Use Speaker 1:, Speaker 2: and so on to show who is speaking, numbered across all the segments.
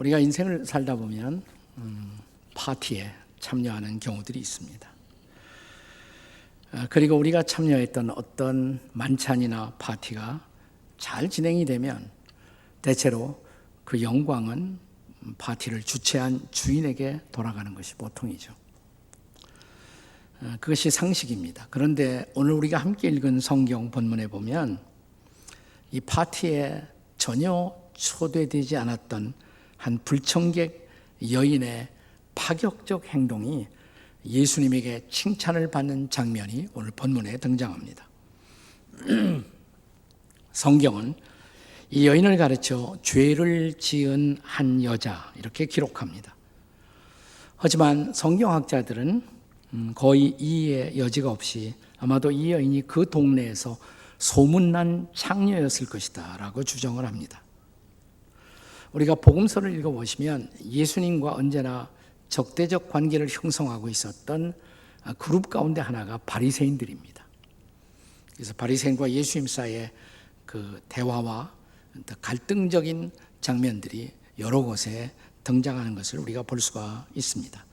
Speaker 1: 우리가 인생을 살다 보면 파티에 참여하는 경우들이 있습니다. 그리고 우리가 참여했던 어떤 만찬이나 파티가 잘 진행이 되면 대체로 그 영광은 파티를 주최한 주인에게 돌아가는 것이 보통이죠. 그것이 상식입니다. 그런데 오늘 우리가 함께 읽은 성경 본문에 보면 이 파티에 전혀 초대되지 않았던 한 불청객 여인의 파격적 행동이 예수님에게 칭찬을 받는 장면이 오늘 본문에 등장합니다. 성경은 이 여인을 가르쳐 죄를 지은 한 여자 이렇게 기록합니다. 하지만 성경학자들은 거의 이해의 여지가 없이 아마도 이 여인이 그 동네에서 소문난 창녀였을 것이다 라고 주장을 합니다. 우리가 복음서를 읽어보시면 예수님과 언제나 적대적 관계를 형성하고 있었던 그룹 가운데 하나가 바리새인들입니다. 그래서 바리새인과 예수님 사이의 그 대화와 갈등적인 장면들이 여러 곳에 등장하는 것을 우리가 볼 수가 있습니다.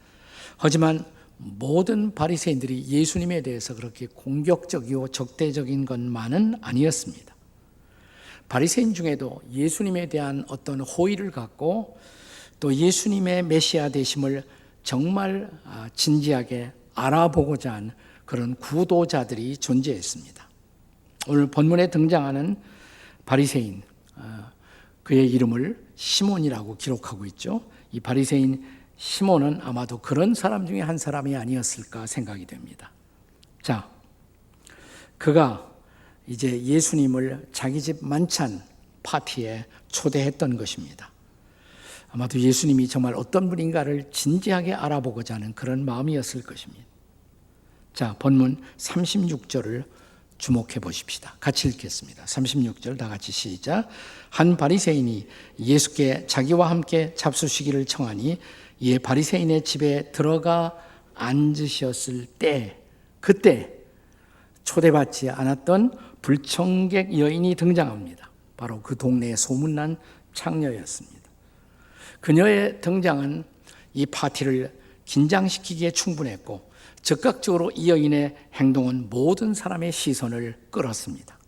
Speaker 1: 하지만 모든 바리새인들이 예수님에 대해서 그렇게 공격적이고 적대적인 것만은 아니었습니다. 바리새인 중에도 예수님에 대한 어떤 호의를 갖고 또 예수님의 메시아 되심을 정말 진지하게 알아보고자 한 그런 구도자들이 존재했습니다. 오늘 본문에 등장하는 바리새인, 그의 이름을 시몬이라고 기록하고 있죠. 이 바리새인 시몬은 아마도 그런 사람 중에 한 사람이 아니었을까 생각이 됩니다. 자, 그가 이제 예수님을 자기 집 만찬 파티에 초대했던 것입니다. 아마도 예수님이 정말 어떤 분인가를 진지하게 알아보고자 하는 그런 마음이었을 것입니다. 자, 본문 36절을 주목해 보십시다. 같이 읽겠습니다. 36절 다 같이 시작. 한 바리새인이 예수께 자기와 함께 잡수시기를 청하니 이에 바리새인의 집에 들어가 앉으셨을 때 그때 초대받지 않았던 불청객 여인이 등장합니다. 바로 그 동네에 소문난 창녀였습니다. 그녀의 등장은 이 파티를 긴장시키기에 충분했고 즉각적으로 이 여인의 행동은 모든 사람의 시선을 끌었습니다.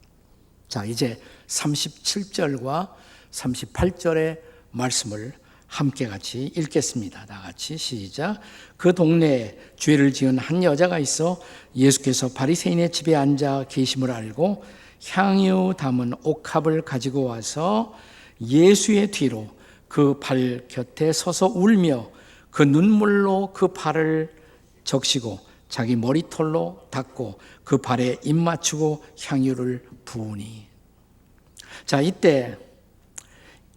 Speaker 1: 자, 이제 37절과 38절의 말씀을 함께 같이 읽겠습니다. 다 같이 시작. 그 동네에 죄를 지은 한 여자가 있어 예수께서 바리새인의 집에 앉아 계심을 알고 향유 담은 옥합을 가지고 와서 예수의 뒤로 그 발 곁에 서서 울며 그 눈물로 그 발을 적시고 자기 머리털로 닦고 그 발에 입 맞추고 향유를 부으니. 자, 이때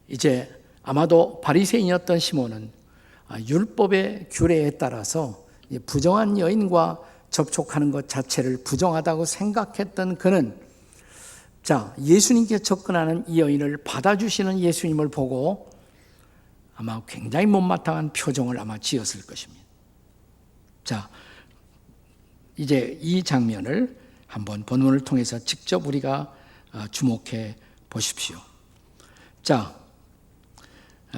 Speaker 1: 이제 아마도 바리새인이었던 시몬은 율법의 규례에 따라서 부정한 여인과 접촉하는 것 자체를 부정하다고 생각했던 그는 자, 예수님께 접근하는 이 여인을 받아주시는 예수님을 보고 아마 굉장히 못마땅한 표정을 아마 지었을 것입니다. 자, 이제 이 장면을 한번 본문을 통해서 직접 우리가 주목해 보십시오. 자,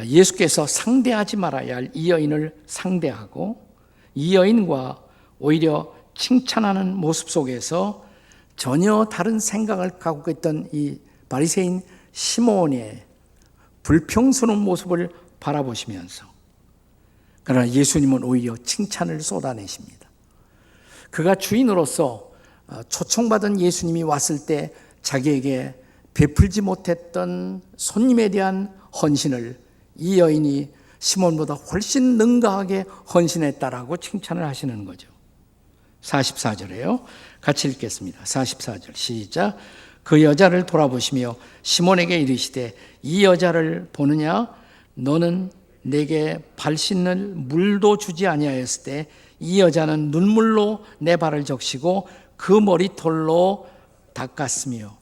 Speaker 1: 예수께서 상대하지 말아야 할 이 여인을 상대하고 이 여인과 오히려 칭찬하는 모습 속에서 전혀 다른 생각을 갖고 있던 이 바리새인 시몬의 불평스러운 모습을 바라보시면서 그러나 예수님은 오히려 칭찬을 쏟아내십니다. 그가 주인으로서 초청받은 예수님이 왔을 때 자기에게 베풀지 못했던 손님에 대한 헌신을 이 여인이 시몬보다 훨씬 능가하게 헌신했다라고 칭찬을 하시는 거죠. 44절에요. 같이 읽겠습니다. 44절 시작. 그 여자를 돌아보시며 시몬에게 이르시되 이 여자를 보느냐? 너는 내게 발 씻는 물도 주지 아니하였을 때 이 여자는 눈물로 내 발을 적시고 그 머리털로 닦았으며.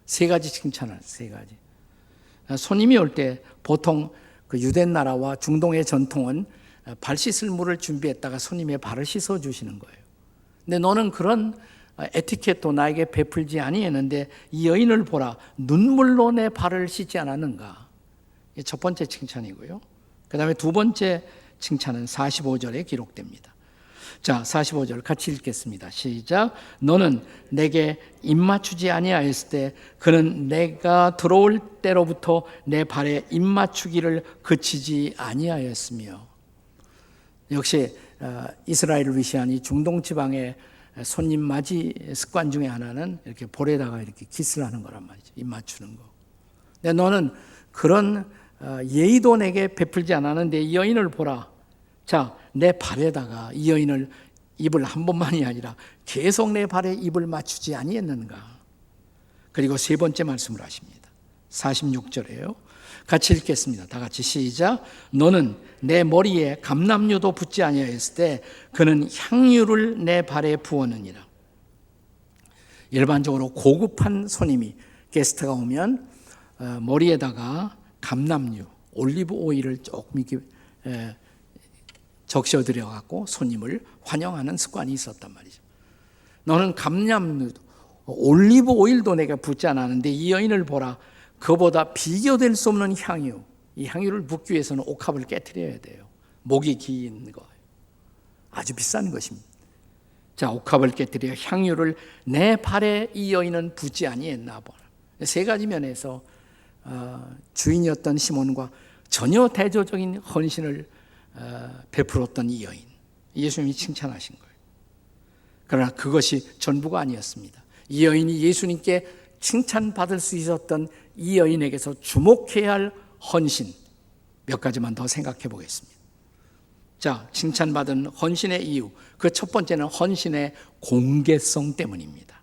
Speaker 1: 세 가지 칭찬을 세 가지. 손님이 올 때 보통 그 유대 나라와 중동의 전통은 발 씻을 물을 준비했다가 손님의 발을 씻어 주시는 거예요. 근데 너는 그런 에티켓도 나에게 베풀지 아니했는데 이 여인을 보라, 눈물로 내 발을 씻지 않았는가. 이게 첫 번째 칭찬이고요. 그 다음에 두 번째 칭찬은 45절에 기록됩니다. 자, 45절 같이 읽겠습니다. 시작. 너는 내게 입맞추지 아니하였을 때 그는 내가 들어올 때로부터 내 발에 입맞추기를 그치지 아니하였으며. 역시 이스라엘을 위시한 이 중동 지방의 손님 맞이 습관 중에 하나는 이렇게 볼에다가 이렇게 키스를 하는 거란 말이죠. 입 맞추는 거. 근데 너는 그런 예의도 내게 베풀지 않았는데 이 여인을 보라. 자, 내 발에다가 이 여인을 입을 한 번만이 아니라 계속 내 발에 입을 맞추지 아니했는가. 그리고 세 번째 말씀을 하십니다. 46절에요. 같이 읽겠습니다. 다 같이 시작. 너는 내 머리에 감람류도 붓지 아니하였을 때 그는 향유를 내 발에 부었느니라. 일반적으로 고급한 손님이 게스트가 오면 머리에다가 감람류, 올리브 오일을 조금 이렇게 적셔드려 갖고 손님을 환영하는 습관이 있었단 말이죠. 너는 감람류, 올리브 오일도 내가 붓지 않았는데 이 여인을 보라. 그보다 비교될 수 없는 향유. 이 향유를 붓기 위해서는 옥합을 깨트려야 돼요. 목이 긴 거예요. 아주 비싼 것입니다. 자, 옥합을 깨트려 향유를 내 발에 이 여인은 붓지 아니했나 보라. 세 가지 면에서 주인이었던 시몬과 전혀 대조적인 헌신을 베풀었던 이 여인, 예수님이 칭찬하신 거예요. 그러나 그것이 전부가 아니었습니다. 이 여인이 예수님께 칭찬받을 수 있었던 이 여인에게서 주목해야 할 헌신 몇 가지만 더 생각해 보겠습니다. 자, 칭찬받은 헌신의 이유, 그 첫 번째는 헌신의 공개성 때문입니다.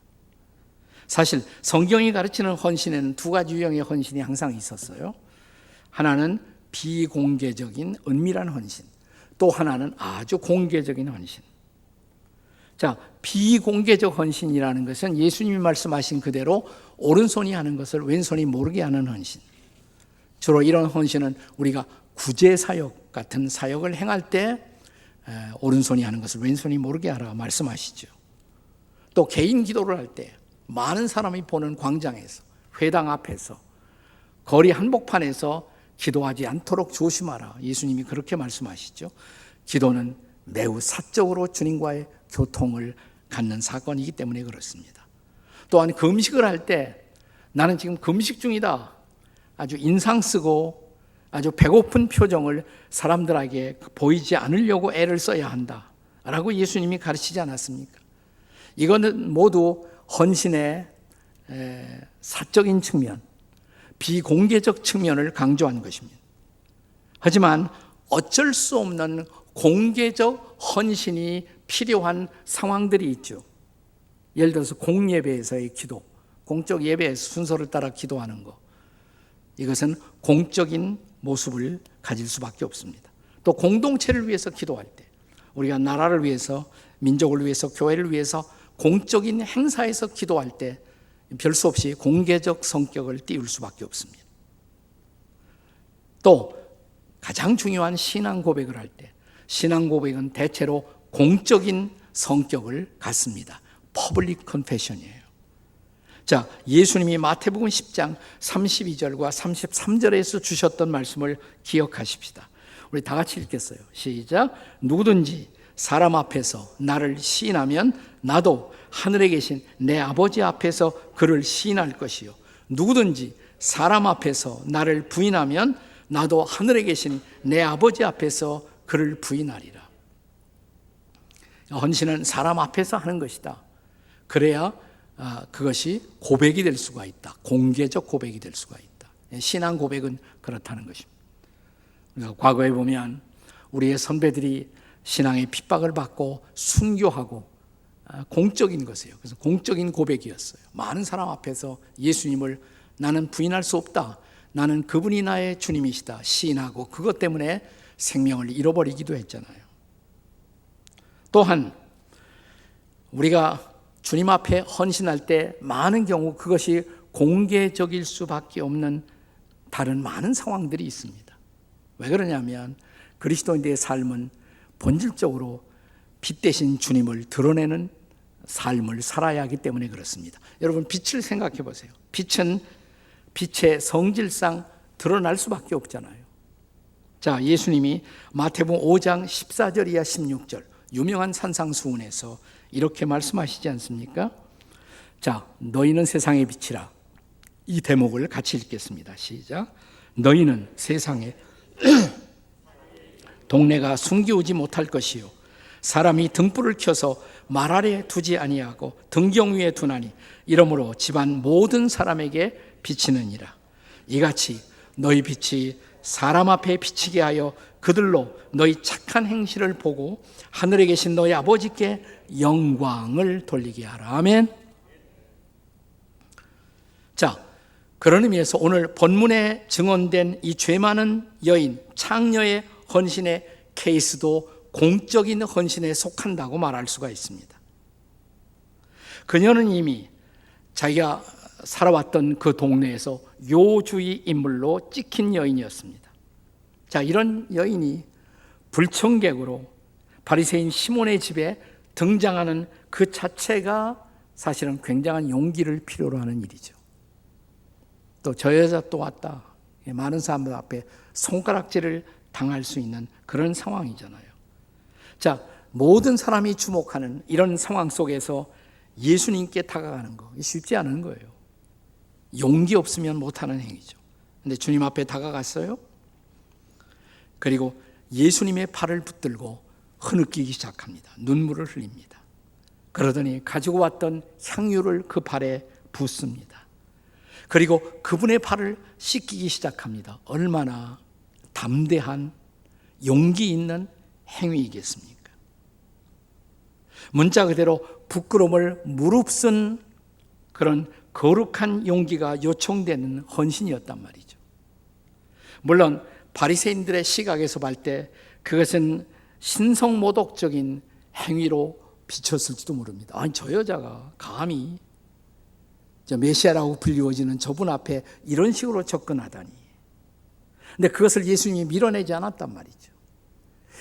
Speaker 1: 사실 성경이 가르치는 헌신에는 두 가지 유형의 헌신이 항상 있었어요. 하나는 비공개적인 은밀한 헌신, 또 하나는 아주 공개적인 헌신. 자, 비공개적 헌신이라는 것은 예수님이 말씀하신 그대로 오른손이 하는 것을 왼손이 모르게 하는 헌신. 주로 이런 헌신은 우리가 구제사역 같은 사역을 행할 때 오른손이 하는 것을 왼손이 모르게 하라 말씀하시죠. 또 개인 기도를 할 때 많은 사람이 보는 광장에서, 회당 앞에서, 거리 한복판에서 기도하지 않도록 조심하라. 예수님이 그렇게 말씀하시죠. 기도는 매우 사적으로 주님과의 교통을 갖는 사건이기 때문에 그렇습니다. 또한 금식을 할 때 나는 지금 금식 중이다. 아주 인상 쓰고 아주 배고픈 표정을 사람들에게 보이지 않으려고 애를 써야 한다. 라고 예수님이 가르치지 않았습니까? 이거는 모두 헌신의 사적인 측면, 비공개적 측면을 강조한 것입니다. 하지만 어쩔 수 없는 공개적 헌신이 필요한 상황들이 있죠. 예를 들어서 공예배에서의 기도, 공적 예배에서 순서를 따라 기도하는 것, 이것은 공적인 모습을 가질 수밖에 없습니다. 또 공동체를 위해서 기도할 때, 우리가 나라를 위해서, 민족을 위해서, 교회를 위해서 공적인 행사에서 기도할 때 별 수 없이 공개적 성격을 띄울 수밖에 없습니다. 또 가장 중요한 신앙 고백을 할 때, 신앙 고백은 대체로 공적인 성격을 갖습니다. 퍼블릭 컨페션이에요. 자, 예수님이 마태복음 10장 32절과 33절에서 주셨던 말씀을 기억하십시다. 우리 다 같이 읽겠어요. 시작. 누구든지 사람 앞에서 나를 시인하면 나도 하늘에 계신 내 아버지 앞에서 그를 시인할 것이요. 누구든지 사람 앞에서 나를 부인하면 나도 하늘에 계신 내 아버지 앞에서 그를 부인하리라. 헌신은 사람 앞에서 하는 것이다. 그래야 그것이 고백이 될 수가 있다. 공개적 고백이 될 수가 있다. 신앙 고백은 그렇다는 것입니다. 우리가 과거에 보면 우리의 선배들이 신앙의 핍박을 받고 순교하고 공적인 것이에요. 그래서 공적인 고백이었어요. 많은 사람 앞에서 예수님을 나는 부인할 수 없다. 나는 그분이 나의 주님이시다. 시인하고 그것 때문에 생명을 잃어버리기도 했잖아요. 또한 우리가 주님 앞에 헌신할 때 많은 경우 그것이 공개적일 수밖에 없는 다른 많은 상황들이 있습니다. 왜 그러냐면 그리스도인들의 삶은 본질적으로 빛 대신 주님을 드러내는 삶을 살아야 하기 때문에 그렇습니다. 여러분, 빛을 생각해 보세요. 빛은 빛의 성질상 드러날 수밖에 없잖아요. 자, 예수님이 마태복음 5장 14절 이하 16절 유명한 산상수훈에서 이렇게 말씀하시지 않습니까? 자, 너희는 세상의 빛이라. 이 대목을 같이 읽겠습니다. 시작. 너희는 세상에 동네가 숨기우지 못할 것이요 사람이 등불을 켜서 말 아래 두지 아니하고 등경 위에 두나니 이러므로 집안 모든 사람에게 비치느니라. 이같이 너희 빛이 사람 앞에 비치게 하여 그들로 너희 착한 행실을 보고 하늘에 계신 너희 아버지께 영광을 돌리게 하라. 아멘. 자, 그런 의미에서 오늘 본문에 증언된 이 죄 많은 여인 창녀의 헌신의 케이스도 공적인 헌신에 속한다고 말할 수가 있습니다. 그녀는 이미 자기가 살아왔던 그 동네에서 요주의 인물로 찍힌 여인이었습니다. 자, 이런 여인이 불청객으로 바리새인 시몬의 집에 등장하는 그 자체가 사실은 굉장한 용기를 필요로 하는 일이죠. 또 저 여자 또 왔다. 많은 사람들 앞에 손가락질을 당할 수 있는 그런 상황이잖아요. 자, 모든 사람이 주목하는 이런 상황 속에서 예수님께 다가가는 거 쉽지 않은 거예요. 용기 없으면 못하는 행위죠. 근데 주님 앞에 다가갔어요. 그리고 예수님의 팔을 붙들고 흐느끼기 시작합니다. 눈물을 흘립니다. 그러더니 가지고 왔던 향유를 그 발에 붓습니다. 그리고 그분의 발을 씻기기 시작합니다. 얼마나 담대한 용기 있는 행위이겠습니까? 문자 그대로 부끄러움을 무릅쓴 그런 거룩한 용기가 요청되는 헌신이었단 말이죠. 물론 바리새인들의 시각에서 볼 때 그것은 신성모독적인 행위로 비쳤을지도 모릅니다. 아니, 저 여자가 감히 메시아라고 불리워지는 저분 앞에 이런 식으로 접근하다니. 근데 그것을 예수님이 밀어내지 않았단 말이죠.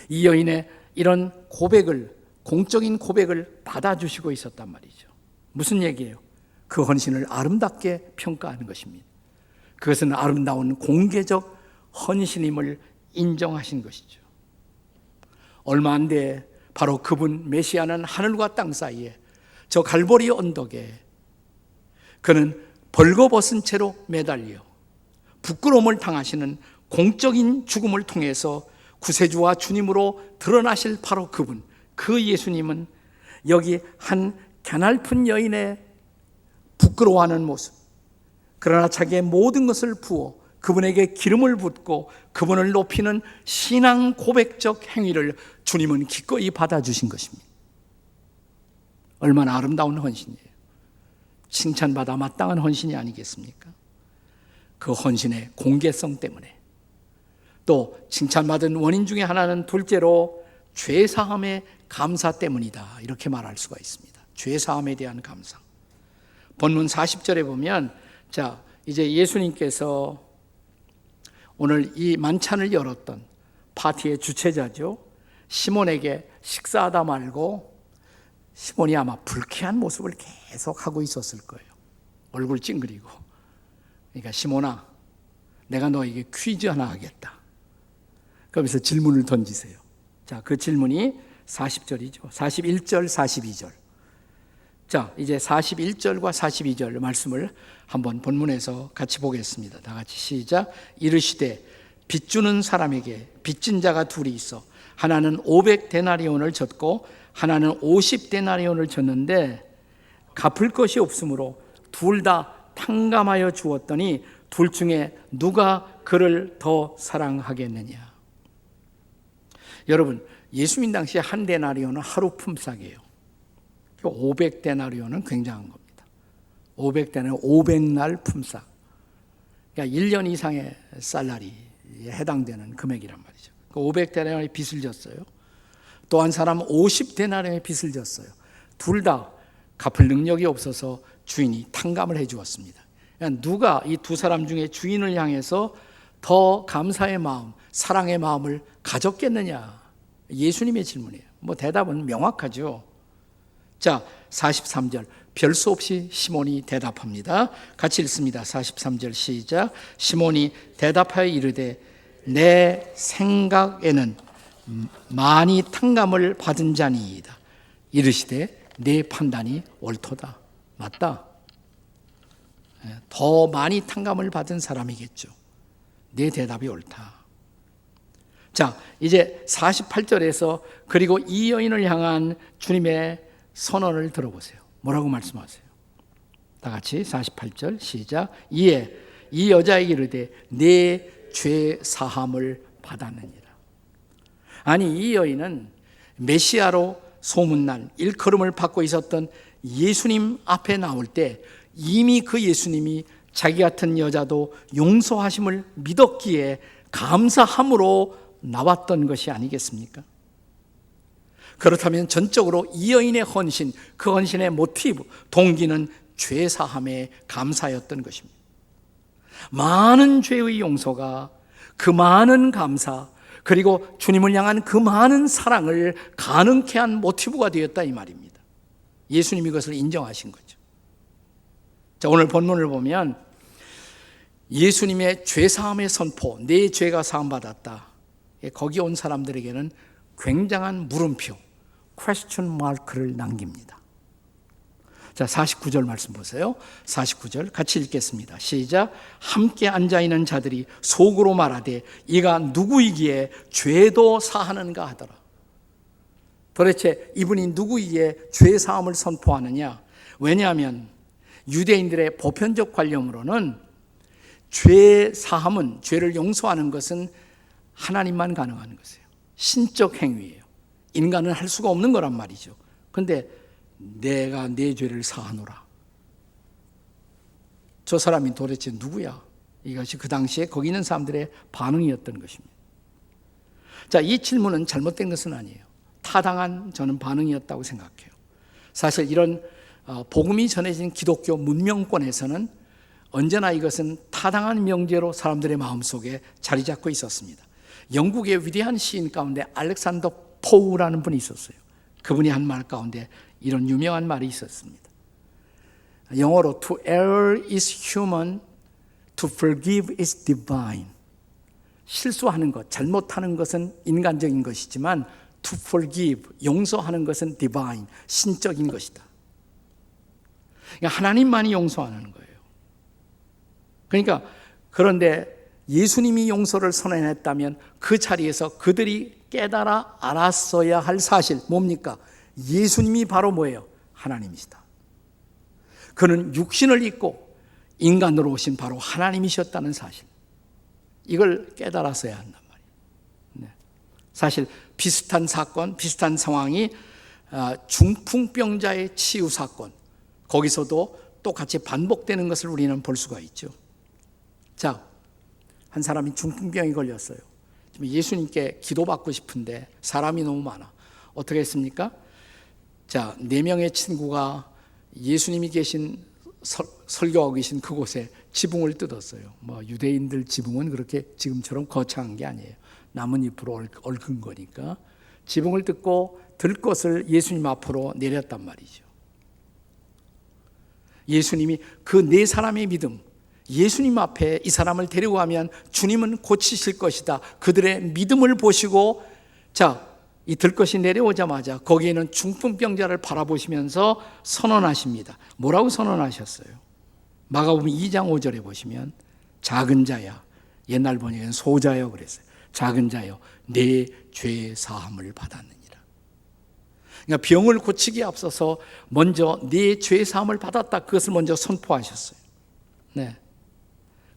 Speaker 1: 이 여인의 이런 고백을, 공적인 고백을 받아주시고 있었단 말이죠. 무슨 얘기예요? 그 헌신을 아름답게 평가하는 것입니다. 그것은 아름다운 공개적 헌신임을 인정하신 것이죠. 얼마 안 돼 바로 그분 메시아는 하늘과 땅 사이에 저 갈보리 언덕에 그는 벌거벗은 채로 매달려 부끄러움을 당하시는 공적인 죽음을 통해서 구세주와 주님으로 드러나실 바로 그분, 그 예수님은 여기 한 가냘픈 여인의 부끄러워하는 모습, 그러나 자기의 모든 것을 부어 그분에게 기름을 붓고 그분을 높이는 신앙 고백적 행위를 주님은 기꺼이 받아주신 것입니다. 얼마나 아름다운 헌신이에요. 칭찬받아 마땅한 헌신이 아니겠습니까? 그 헌신의 공개성 때문에, 또 칭찬받은 원인 중에 하나는 둘째로 죄사함의 감사 때문이다, 이렇게 말할 수가 있습니다. 죄사함에 대한 감사. 본문 40절에 보면, 자, 이제 예수님께서 오늘 이 만찬을 열었던 파티의 주최자죠, 시몬에게 식사하다 말고 시몬이 아마 불쾌한 모습을 계속 하고 있었을 거예요. 얼굴 찡그리고. 그러니까 시몬아, 내가 너에게 퀴즈 하나 하겠다. 그러면서 질문을 던지세요. 자, 그 질문이 40절이죠. 41절, 42절. 자, 이제 41절과 42절 말씀을 한번 본문에서 같이 보겠습니다. 다 같이 시작. 이르시되 빚주는 사람에게 빚진 자가 둘이 있어 하나는 500데나리온을 졌고 하나는 50데나리온을 졌는데 갚을 것이 없으므로 둘 다 탕감하여 주었더니 둘 중에 누가 그를 더 사랑하겠느냐. 여러분, 예수님 당시에 한 데나리온은 하루 품삯이에요. 500데나리온은 굉장한 겁니다. 500데나리온 500날 품삯. 그러니까 1년 이상의 살라리에 해당되는 금액이란 말이죠. 500데나리온의 빚을 졌어요. 또 한 사람은 50데나리온의 빚을 졌어요. 둘 다 갚을 능력이 없어서 주인이 탕감을 해 주었습니다. 그러니까 누가 이 두 사람 중에 주인을 향해서 더 감사의 마음, 사랑의 마음을 가졌겠느냐? 예수님의 질문이에요. 뭐 대답은 명확하죠. 자, 43절. 별 수 없이 시몬이 대답합니다. 같이 읽습니다. 43절 시작. 시몬이 대답하여 이르되 내 생각에는 많이 탕감을 받은 자니이다. 이르시되 내 판단이 옳도다. 맞다. 더 많이 탕감을 받은 사람이겠죠. 내 대답이 옳다. 자, 이제 48절에서 그리고 이 여인을 향한 주님의 선언을 들어보세요. 뭐라고 말씀하세요? 다 같이 48절 시작. 이에 이 여자에게 이르되 내 죄 사함을 받았느니라. 아니, 이 여인은 메시아로 소문난 일컬음을 받고 있었던 예수님 앞에 나올 때 이미 그 예수님이 자기 같은 여자도 용서하심을 믿었기에 감사함으로 나왔던 것이 아니겠습니까? 그렇다면 전적으로 이 여인의 헌신, 그 헌신의 모티브, 동기는 죄사함에 감사였던 것입니다. 많은 죄의 용서가 그 많은 감사, 그리고 주님을 향한 그 많은 사랑을 가능케 한 모티브가 되었다 이 말입니다. 예수님이 그것을 인정하신 거죠. 자, 오늘 본문을 보면 예수님의 죄사함의 선포, 내 죄가 사함받았다. 거기 온 사람들에게는 굉장한 물음표, question mark를 남깁니다. 자, 49절 말씀 보세요. 49절 같이 읽겠습니다. 시작. 함께 앉아있는 자들이 속으로 말하되 이가 누구이기에 죄도 사하는가 하더라. 도대체 이분이 누구이기에 죄 사함을 선포하느냐? 왜냐하면 유대인들의 보편적 관념으로는 죄 사함은, 죄를 용서하는 것은 하나님만 가능한 것이에요. 신적 행위예요. 인간은 할 수가 없는 거란 말이죠. 그런데 내가 내 죄를 사하노라. 저 사람이 도대체 누구야? 이것이 그 당시에 거기 있는 사람들의 반응이었던 것입니다. 자, 이 질문은 잘못된 것은 아니에요. 타당한 저는 반응이었다고 생각해요. 사실 이런 복음이 전해진 기독교 문명권에서는 언제나 이것은 타당한 명제로 사람들의 마음속에 자리 잡고 있었습니다. 영국의 위대한 시인 가운데 알렉산더 포우라는 분이 있었어요. 그분이 한 말 가운데 이런 유명한 말이 있었습니다. 영어로 To err is human, to forgive is divine. 실수하는 것, 잘못하는 것은 인간적인 것이지만 to forgive, 용서하는 것은 divine, 신적인 것이다. 그러니까 하나님만이 용서하는 거예요. 그러니까 그런데 예수님이 용서를 선언했다면 그 자리에서 그들이 깨달아 알았어야 할 사실 뭡니까? 예수님이 바로 뭐예요? 하나님이시다. 그는 육신을 입고 인간으로 오신 바로 하나님이셨다는 사실. 이걸 깨달았어야 한단 말이에요. 네. 사실 비슷한 사건, 비슷한 상황이 중풍병자의 치유 사건, 거기서도 똑같이 반복되는 것을 우리는 볼 수가 있죠. 자, 한 사람이 중풍병이 걸렸어요. 예수님께 기도받고 싶은데 사람이 너무 많아. 어떻게 했습니까? 자, 4명의 친구가 예수님이 계신 설교하고 계신 그곳에 지붕을 뜯었어요. 유대인들 지붕은 그렇게 지금처럼 거창한 게 아니에요. 나뭇잎으로 얽은 거니까 지붕을 뜯고 들 것을 예수님 앞으로 내렸단 말이죠. 예수님이 그 4사람의 믿음, 예수님 앞에 이 사람을 데리고 가면 주님은 고치실 것이다. 그들의 믿음을 보시고, 자, 이 들것이 내려오자마자 거기에는 중풍병자를 바라보시면서 선언하십니다. 뭐라고 선언하셨어요? 마가복음 2장 5절에 보시면 작은 자야, 옛날 번역에는 소자여 그랬어요. 작은 자여, 내 죄 사함을 받았느니라. 그러니까 병을 고치기에 앞서서 먼저 내 죄 사함을 받았다. 그것을 먼저 선포하셨어요. 네.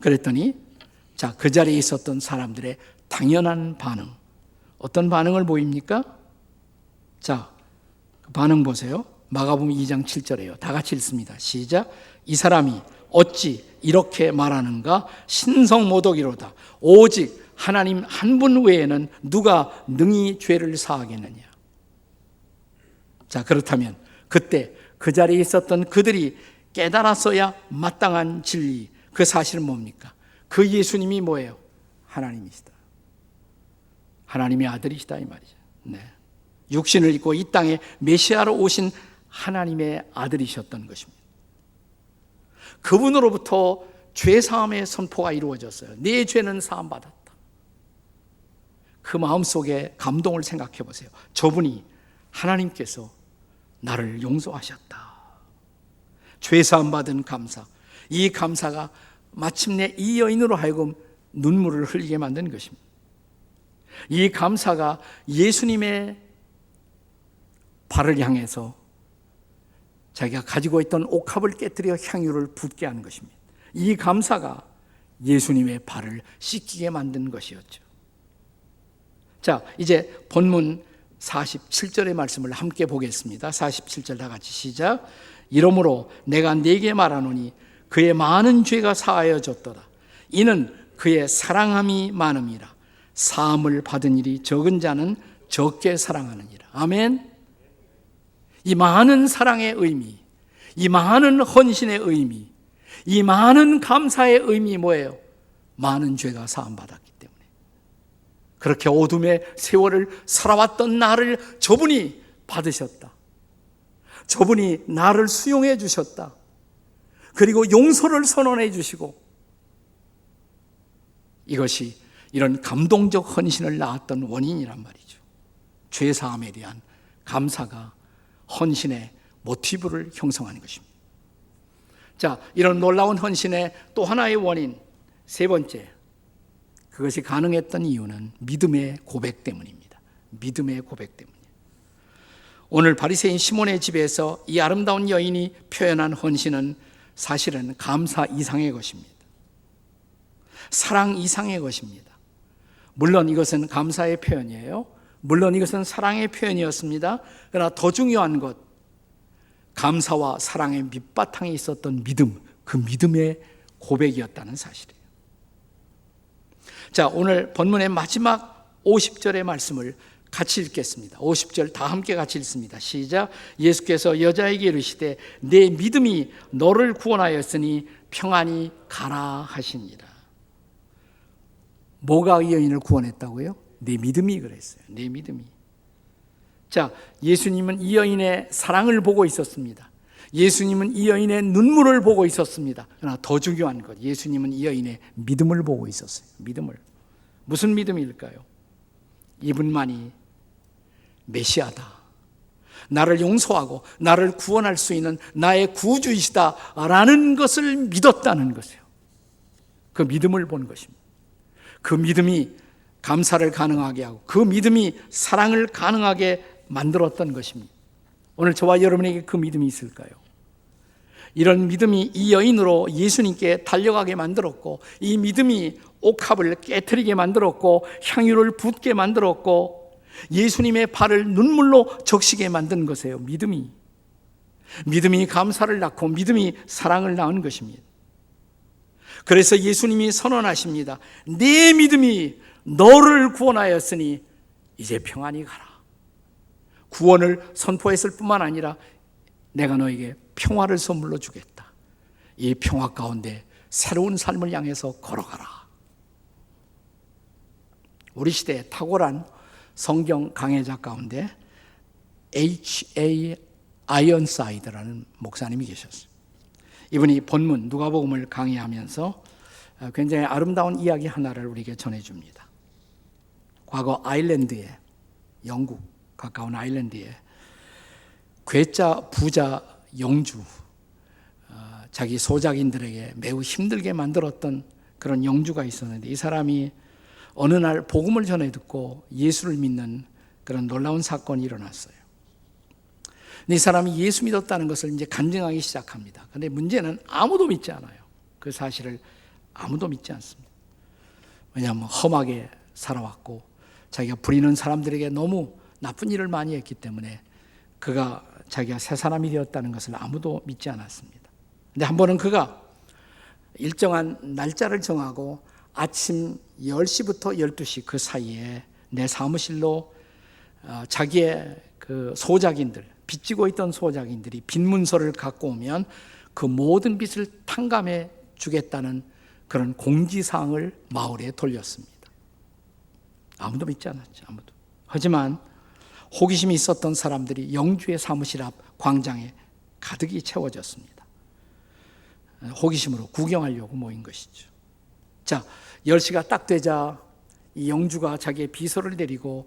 Speaker 1: 그랬더니 자, 그 자리에 있었던 사람들의 당연한 반응, 어떤 반응을 보입니까? 자, 그 반응 보세요. 마가복음 2장 7절에요. 다 같이 읽습니다. 시작. 이 사람이 어찌 이렇게 말하는가? 신성모독이로다. 오직 하나님 한 분 외에는 누가 능히 죄를 사하겠느냐. 자, 그렇다면 그때 그 자리에 있었던 그들이 깨달았어야 마땅한 진리, 그 사실은 뭡니까? 그 예수님이 뭐예요? 하나님이시다. 하나님의 아들이시다 이 말이죠. 네. 육신을 입고 이 땅에 메시아로 오신 하나님의 아들이셨던 것입니다. 그분으로부터 죄 사함의 선포가 이루어졌어요. 네 죄는 사함 받았다. 그 마음속에 감동을 생각해 보세요. 저분이 하나님께서 나를 용서하셨다. 죄사함 받은 감사. 이 감사가 마침내 이 여인으로 하여금 눈물을 흘리게 만든 것입니다. 이 감사가 예수님의 발을 향해서 자기가 가지고 있던 옥합을 깨뜨려 향유를 붓게 한 것입니다. 이 감사가 예수님의 발을 씻기게 만든 것이었죠. 자, 이제 본문 47절의 말씀을 함께 보겠습니다. 47절 다 같이 시작. 이러므로 내가 네게 말하노니 그의 많은 죄가 사하여졌도다. 이는 그의 사랑함이 많음이라. 사함을 받은 일이 적은 자는 적게 사랑하느니라. 아멘. 이 많은 사랑의 의미, 이 많은 헌신의 의미, 이 많은 감사의 의미 뭐예요? 많은 죄가 사함받았기 때문에. 그렇게 어둠의 세월을 살아왔던 나를 저분이 받으셨다. 저분이 나를 수용해 주셨다. 그리고 용서를 선언해 주시고, 이것이 이런 감동적 헌신을 낳았던 원인이란 말이죠. 죄사함에 대한 감사가 헌신의 모티브를 형성하는 것입니다. 자, 이런 놀라운 헌신의 또 하나의 원인, 세 번째, 그것이 가능했던 이유는 믿음의 고백 때문입니다. 믿음의 고백 때문이에요. 오늘 바리새인 시몬의 집에서 이 아름다운 여인이 표현한 헌신은 사실은 감사 이상의 것입니다. 사랑 이상의 것입니다. 물론 이것은 감사의 표현이에요. 물론 이것은 사랑의 표현이었습니다. 그러나 더 중요한 것, 감사와 사랑의 밑바탕에 있었던 믿음, 그 믿음의 고백이었다는 사실이에요. 자, 오늘 본문의 마지막 50절의 말씀을 같이 읽겠습니다. 50절 다 함께 같이 읽습니다. 시작. 예수께서 여자에게 이르시되 내 믿음이 너를 구원하였으니 평안히 가라 하시니라. 뭐가 이 여인을 구원했다고요? 내 믿음이 그랬어요. 내 믿음이. 자, 예수님은 이 여인의 사랑을 보고 있었습니다. 예수님은 이 여인의 눈물을 보고 있었습니다. 그러나 더 중요한 것, 예수님은 이 여인의 믿음을 보고 있었어요. 믿음을. 무슨 믿음일까요? 이분만이 메시아다. 나를 용서하고 나를 구원할 수 있는 나의 구주이시다라는 것을 믿었다는 것이에요. 그 믿음을 본 것입니다. 그 믿음이 감사를 가능하게 하고 그 믿음이 사랑을 가능하게 만들었던 것입니다. 오늘 저와 여러분에게 그 믿음이 있을까요? 이런 믿음이 이 여인으로 예수님께 달려가게 만들었고, 이 믿음이 옥합을 깨트리게 만들었고, 향유를 붓게 만들었고, 예수님의 발을 눈물로 적시게 만든 것이에요. 믿음이 감사를 낳고 믿음이 사랑을 낳은 것입니다. 그래서 예수님이 선언하십니다. 내 믿음이 너를 구원하였으니 이제 평안히 가라. 구원을 선포했을 뿐만 아니라 내가 너에게 평화를 선물로 주겠다. 이 평화 가운데 새로운 삶을 향해서 걸어가라. 우리 시대에 탁월한 성경 강해자 가운데 H.A. 아이언사이드라는 목사님이 계셨어요. 이분이 본문 누가복음을 강의하면서 굉장히 아름다운 이야기 하나를 우리에게 전해줍니다. 과거 아일랜드에, 영국 가까운 아일랜드에 괴짜 부자 영주, 자기 소작인들에게 매우 힘들게 만들었던 그런 영주가 있었는데, 이 사람이 어느 날 복음을 전해 듣고 예수를 믿는 그런 놀라운 사건이 일어났어요. 이 사람이 예수 믿었다는 것을 이제 간증하기 시작합니다. 그런데 문제는 아무도 믿지 않아요. 그 사실을 아무도 믿지 않습니다. 왜냐하면 험하게 살아왔고 자기가 부리는 사람들에게 너무 나쁜 일을 많이 했기 때문에 그가 자기가 새 사람이 되었다는 것을 아무도 믿지 않았습니다. 근데 한 번은 그가 일정한 날짜를 정하고 아침 10시부터 12시 그 사이에 내 사무실로 자기의 그 소작인들, 빚지고 있던 소작인들이 빚 문서를 갖고 오면 그 모든 빚을 탕감해 주겠다는 그런 공지사항을 마을에 돌렸습니다. 아무도 믿지 않았죠. 아무도. 하지만 호기심이 있었던 사람들이 영주의 사무실 앞 광장에 가득히 채워졌습니다. 호기심으로 구경하려고 모인 것이죠. 자, 10시가 딱 되자 이 영주가 자기의 비서를 데리고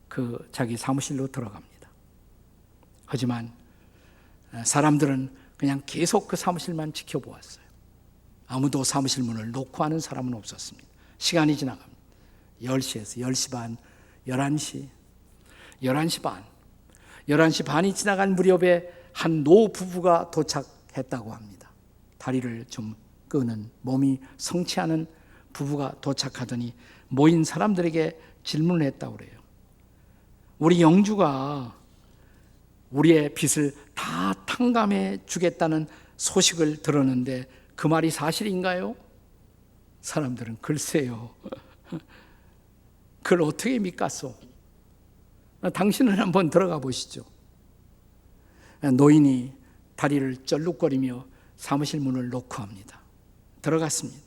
Speaker 1: 그 자기 사무실로 들어갑니다. 하지만 사람들은 그냥 계속 그 사무실만 지켜보았어요. 아무도 사무실 문을 놓고 하는 사람은 없었습니다. 시간이 지나갑니다. 10시에서 10시 반, 11시, 11시 반, 11시 반이 지나간 무렵에 한 노 부부가 도착했다고 합니다. 다리를 좀 끄는, 몸이 성취하는 부부가 도착하더니 모인 사람들에게 질문을 했다고 그래요. 우리 영주가 우리의 빚을 다 탕감해 주겠다는 소식을 들었는데 그 말이 사실인가요? 사람들은 글쎄요. 그걸 어떻게 믿겠소? 당신은 한번 들어가 보시죠. 노인이 다리를 쩔룩거리며 사무실 문을 놓고 합니다. 들어갔습니다.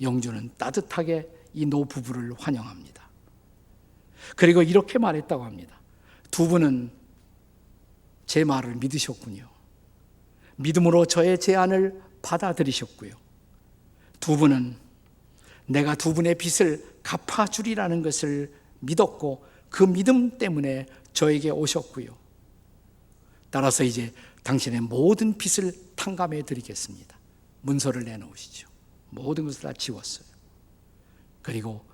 Speaker 1: 영주는 따뜻하게 이 노부부를 환영합니다. 그리고 이렇게 말했다고 합니다. 두 분은 제 말을 믿으셨군요. 믿음으로 저의 제안을 받아들이셨고요. 두 분은 내가 두 분의 빚을 갚아주리라는 것을 믿었고 그 믿음 때문에 저에게 오셨고요. 따라서 이제 당신의 모든 빚을 탕감해 드리겠습니다. 문서를 내놓으시죠. 모든 것을 다 지웠어요. 그리고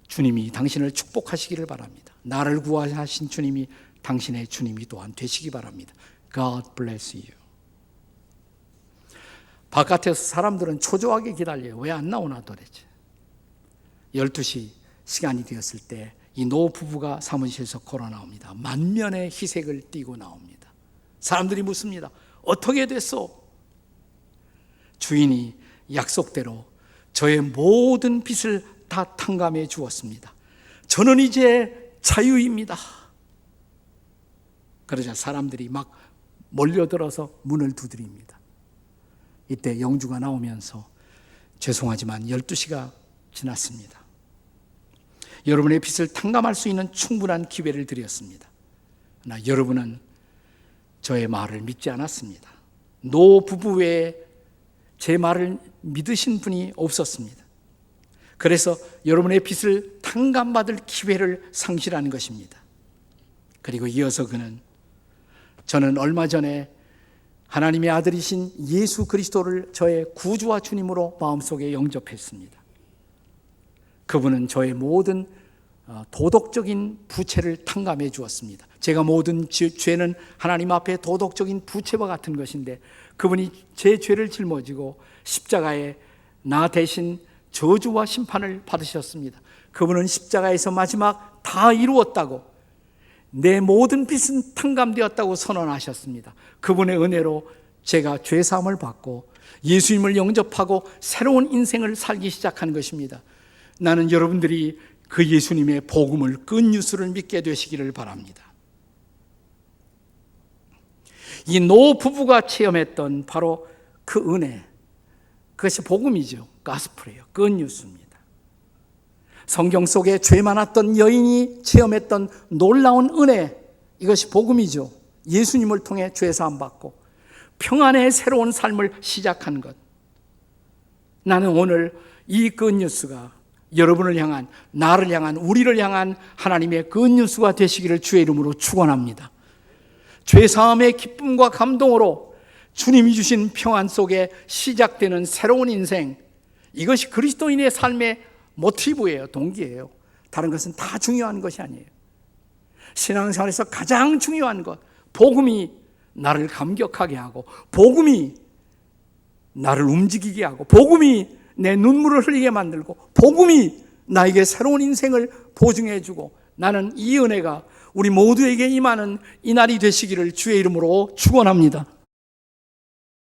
Speaker 1: 주님이 당신을 축복하시기를 바랍니다. 나를 구하신 주님이 당신의 주님이 또한 되시기 바랍니다. God bless you. 바깥에서 사람들은 초조하게 기다려요. 왜 안 나오나 도대체. 12시 시간이 되었을 때 이 노 부부가 사무실에서 걸어 나옵니다. 만면의 희색을 띠고 나옵니다. 사람들이 묻습니다. 어떻게 됐소? 주인이 약속대로 저의 모든 빚을 다 탕감해 주었습니다. 저는 이제 자유입니다. 그러자 사람들이 막 몰려들어서 문을 두드립니다. 이때 영주가 나오면서 죄송하지만 12시가 지났습니다. 여러분의 빚을 탕감할 수 있는 충분한 기회를 드렸습니다. 그러나 여러분은 저의 말을 믿지 않았습니다. 노 부부 외에 제 말을 믿으신 분이 없었습니다. 그래서 여러분의 빚을 탕감받을 기회를 상실하는 것입니다. 그리고 이어서 그는 저는 얼마 전에 하나님의 아들이신 예수 그리스도를 저의 구주와 주님으로 마음속에 영접했습니다. 그분은 저의 모든 도덕적인 부채를 탕감해 주었습니다. 제가 모든 죄는 하나님 앞에 도덕적인 부채와 같은 것인데 그분이 제 죄를 짊어지고 십자가에 나 대신 저주와 심판을 받으셨습니다. 그분은 십자가에서 마지막 다 이루었다고, 내 모든 빚은 탕감되었다고 선언하셨습니다. 그분의 은혜로 제가 죄사함을 받고 예수님을 영접하고 새로운 인생을 살기 시작한 것입니다. 나는 여러분들이 그 예수님의 복음을, 굿뉴스를 믿게 되시기를 바랍니다. 이 노 부부가 체험했던 바로 그 은혜, 그것이 복음이죠. 가스프레요. 굿뉴스입니다. 성경 속에 죄 많았던 여인이 체험했던 놀라운 은혜, 이것이 복음이죠. 예수님을 통해 죄 사함 받고 평안의 새로운 삶을 시작한 것. 나는 오늘 이 굿뉴스가 여러분을 향한, 나를 향한, 우리를 향한 하나님의 굿뉴스가 되시기를 주의 이름으로 축원합니다. 죄사함의 기쁨과 감동으로 주님이 주신 평안 속에 시작되는 새로운 인생, 이것이 그리스도인의 삶의 모티브예요. 동기예요. 다른 것은 다 중요한 것이 아니에요. 신앙생활에서 가장 중요한 것, 복음이 나를 감격하게 하고, 복음이 나를 움직이게 하고, 복음이 내 눈물을 흘리게 만들고, 복음이 나에게 새로운 인생을 보증해 주고, 나는 이 은혜가 우리 모두에게 임하는 이 날이 되시기를 주의 이름으로 축원합니다.